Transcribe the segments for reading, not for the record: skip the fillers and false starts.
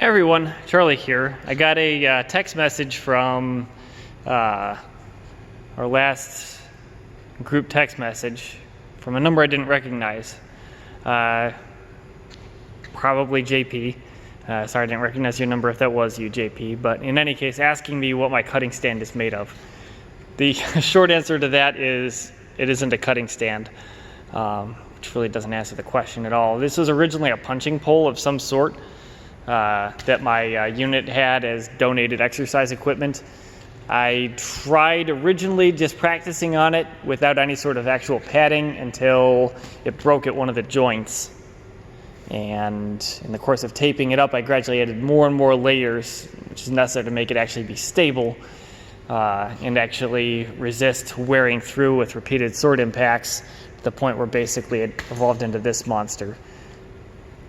Hey everyone, Charlie here. I got a text message from our last group text message from a number I didn't recognize. Probably JP. Sorry, I didn't recognize your number if that was you, JP. But in any case, asking me what my cutting stand is made of. The short answer to that is it isn't a cutting stand, which really doesn't answer the question at all. This was originally a punching pole of some sort. That my unit had as donated exercise equipment. I tried originally just practicing on it without any sort of actual padding until it broke at one of the joints. And in the course of taping it up, I gradually added more and more layers, which is necessary to make it actually be stable and actually resist wearing through with repeated sword impacts to the point where basically it evolved into this monster,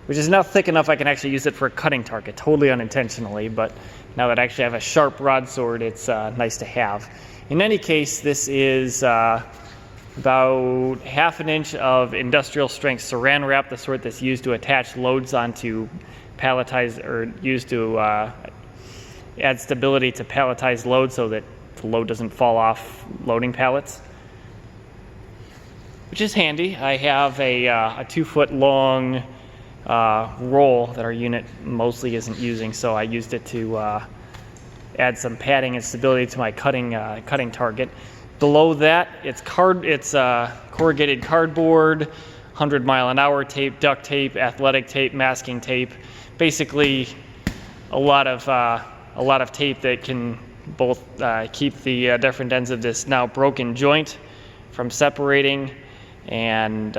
which is now thick enough I can actually use it for a cutting target, totally unintentionally, but now that I actually have a sharp broadsword, it's nice to have. In any case, this is about 1/2 inch of industrial strength saran wrap, the sort that's used to attach loads onto palletized, or used to add stability to palletized loads so that the load doesn't fall off loading pallets, which is handy. I have a 2-foot long roll that our unit mostly isn't using, so I used it to add some padding and stability to my cutting target. Below that, it's corrugated cardboard, 100-mile-an-hour tape, duct tape, athletic tape, masking tape, basically a lot of tape that can both keep the different ends of this now broken joint from separating and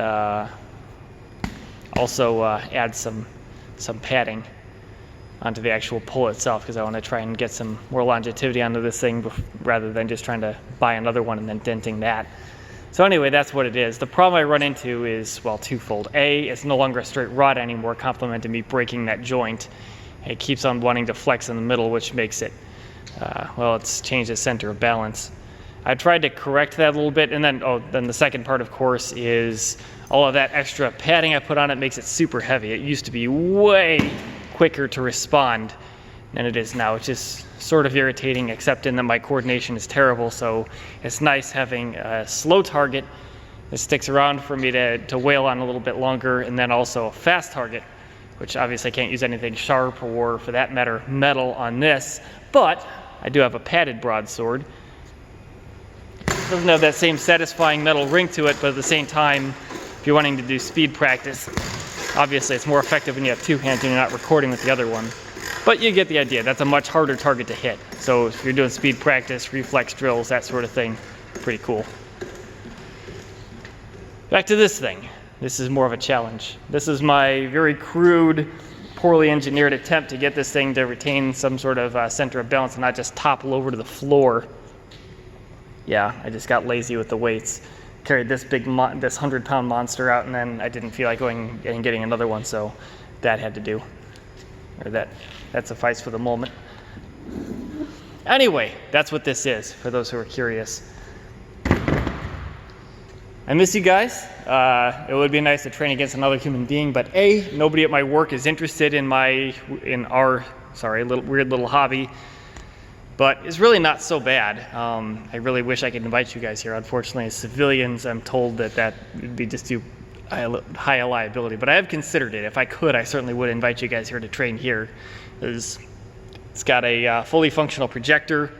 also add some padding onto the actual pole itself, because I want to try and get some more longevity onto this thing rather than just trying to buy another one and then denting that. So anyway, that's what it is. The problem I run into is, well, twofold. A, it's no longer a straight rod anymore, complementing me breaking that joint. It keeps on wanting to flex in the middle, which makes it, it's changed the center of balance. I tried to correct that a little bit, and then the second part, of course, is all of that extra padding I put on it makes it super heavy. It used to be way quicker to respond than it is now. It's just sort of irritating, except in that my coordination is terrible, so it's nice having a slow target that sticks around for me to wail on a little bit longer, and then also a fast target, which obviously I can't use anything sharp or, for that matter, metal on this, but I do have a padded broadsword. It doesn't have that same satisfying metal ring to it, but at the same time, if you're wanting to do speed practice, obviously it's more effective when you have two hands and you're not recording with the other one. But you get the idea. That's a much harder target to hit. So if you're doing speed practice, reflex drills, that sort of thing, pretty cool. Back to this thing. This is more of a challenge. This is my very crude, poorly engineered attempt to get this thing to retain some sort of center of balance and not just topple over to the floor. Yeah, I just got lazy with the weights. Carried this big, this 100-pound monster out, and then I didn't feel like going and getting another one, so that had to do. Or that sufficed for the moment. Anyway, that's what this is, for those who are curious. I miss you guys. It would be nice to train against another human being, but A, nobody at my work is interested in our weird little hobby. But it's really not so bad. I really wish I could invite you guys here. Unfortunately, as civilians, I'm told that would be just too high a liability. But I have considered it. If I could, I certainly would invite you guys here to train here. It's got a fully functional projector,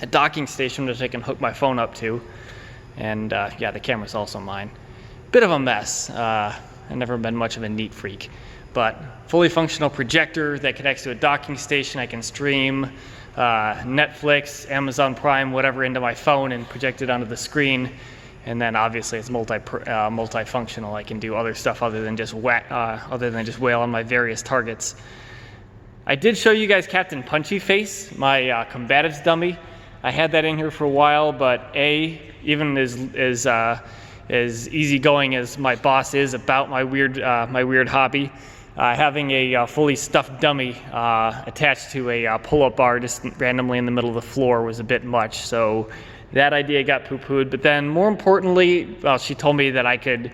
a docking station which I can hook my phone up to, and yeah, the camera's also mine. Bit of a mess. I've never been much of a neat freak. But fully functional projector that connects to a docking station. I can stream Netflix, Amazon Prime, whatever into my phone and project it onto the screen, and then obviously it's multifunctional. I can do other stuff other than just wail on my various targets. I did show you guys Captain Punchy Face, my combatives dummy. I had that in here for a while, but even as easygoing as my boss is about my weird hobby, having a fully stuffed dummy attached to a pull-up bar just randomly in the middle of the floor was a bit much, so that idea got poo-pooed. But then more importantly, she told me that I could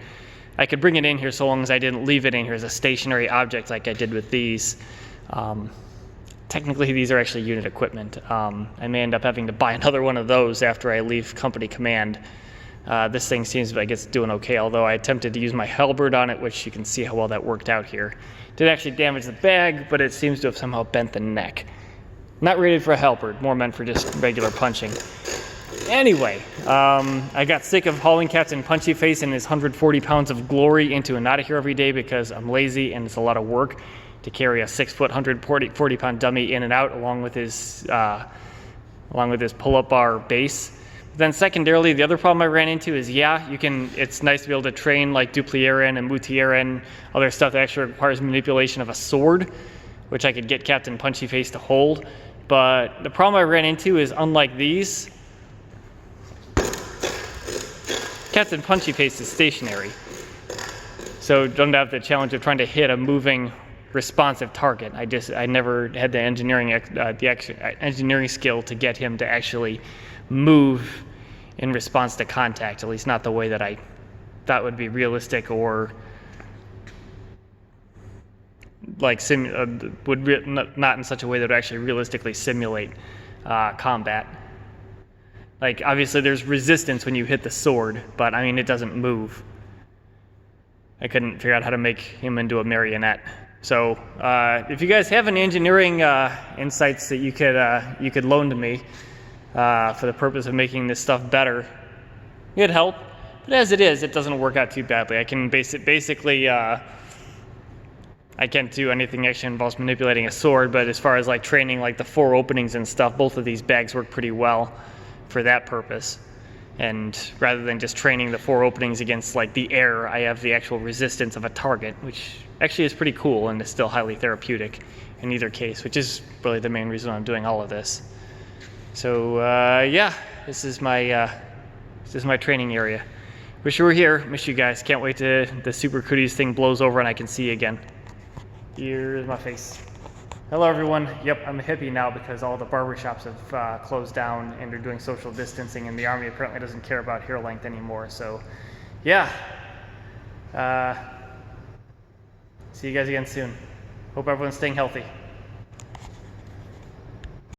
I could bring it in here so long as I didn't leave it in here as a stationary object like I did with these. Technically, these are actually unit equipment. I may end up having to buy another one of those after I leave company command. This thing seems like it's doing okay, although I attempted to use my halberd on it, which you can see how well that worked out here. Did actually damage the bag, but it seems to have somehow bent the neck. Not rated for a halberd, more meant for just regular punching. Anyway, I got sick of hauling Captain Punchy Face and his 140 pounds of glory into and out of here every day because I'm lazy and it's a lot of work to carry a 6 foot, 140 pound dummy in and out along with his pull-up bar base. Then secondarily, the other problem I ran into is, it's nice to be able to train like Duplieren and Moutieren and other stuff that actually requires manipulation of a sword, which I could get Captain Punchy Face to hold. But the problem I ran into is, unlike these, Captain Punchy Face is stationary. So don't have the challenge of trying to hit a moving, responsive target. I never had the engineering skill to get him to actually move in response to contact, at least not the way that I thought would be realistic, or like not in such a way that would actually realistically simulate combat. Like, obviously there's resistance when you hit the sword, but I mean, it doesn't move. I couldn't figure out how to make him into a marionette. So if you guys have any engineering insights that you could loan to me for the purpose of making this stuff better, it'd help. But as it is, it doesn't work out too badly. I can basically I can't do anything that actually involves manipulating a sword, but as far as like training like the 4 openings and stuff, both of these bags work pretty well for that purpose. And rather than just training the 4 openings against like the air, I have the actual resistance of a target, which actually is pretty cool and is still highly therapeutic in either case, which is really the main reason I'm doing all of this. So this is my training area. Wish you were here. Miss you guys. Can't wait till the Super Cooties thing blows over and I can see you again. Here's my face. Hello everyone. Yep, I'm a hippie now because all the barbershops have closed down and they're doing social distancing, and the Army apparently doesn't care about hair length anymore. So yeah, see you guys again soon. Hope everyone's staying healthy.